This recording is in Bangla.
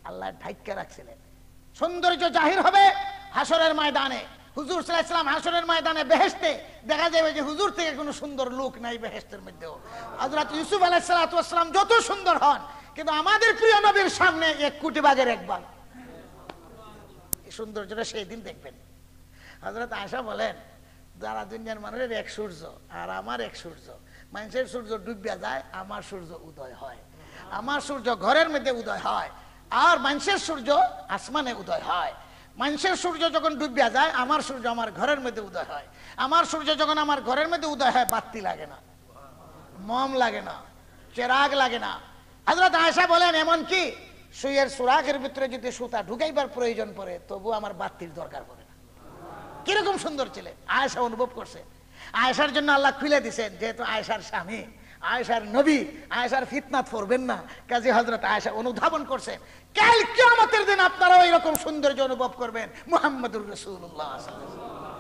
আল্লাহ ঢাইকা রাখছিলেন। সৌন্দর্য জাহির হবে হাসরের ময়দানে। হুজুর সাল্লাল্লাহু আলাইহি ওয়াসাল্লাম হাসরের ময়দানে বেহেশতে দেখা যাবে যে হুজুর থেকে কোনো সুন্দর লোক নাই বেহেশতের মধ্যেও। হযরত ইউসুফ আলাইহিস সালাতু ওয়াস সালাম যত সুন্দর হন, কিন্তু আমাদের প্রিয় নবীর সামনে 1 কোটি ভাগের 1 ভাগ। এই সৌন্দর্যটা সেই দিন দেখবেন। হযরত আয়েশা বলেন, যারা দুনিয়ার মানুষের 1 সূর্য আর আমার 1 সূর্য, মানুষের সূর্য ডুবিয়া যায়, আমার সূর্য উদয় হয়। আমার সূর্য ঘরের মধ্যে উদয় হয়, আর মানুষের সূর্য আসমানে উদয় হয়। মানুষের সূর্য যখন ডুবিয়া যায়, আমার সূর্য আমার ঘরের মধ্যে উদয় হয়। আমার সূর্য যখন আমার ঘরের মধ্যে উদয় হয়, বাতি লাগে না, মম লাগে না, চেরাগ লাগে না। হযরত আয়েশা বলেন, এমন কি সুইয়ের সুরাগের ভিতরে যদি সুতা ঢুকাইবার প্রয়োজন পড়ে, তবু আমার বাতির দরকার পড়ে না। কিরকম সুন্দর ছিলেন আয়েশা, অনুভব করছে। আয়েশার জন্য আল্লাহ খুলে দিছেন, যেহেতু আয়েশার স্বামী, আয়েশার নবী, আয়েশার ফিতনাত করবেন না, কাজী হযরত আয়েশা অনুধাবন করছেন, কাল কিয়ামতের দিন আপনারা ওই রকম সৌন্দর্য অনুভব করবেন মুহাম্মদুর রাসূলুল্লাহ সাল্লাল্লাহু আলাইহি ওয়াসাল্লাম।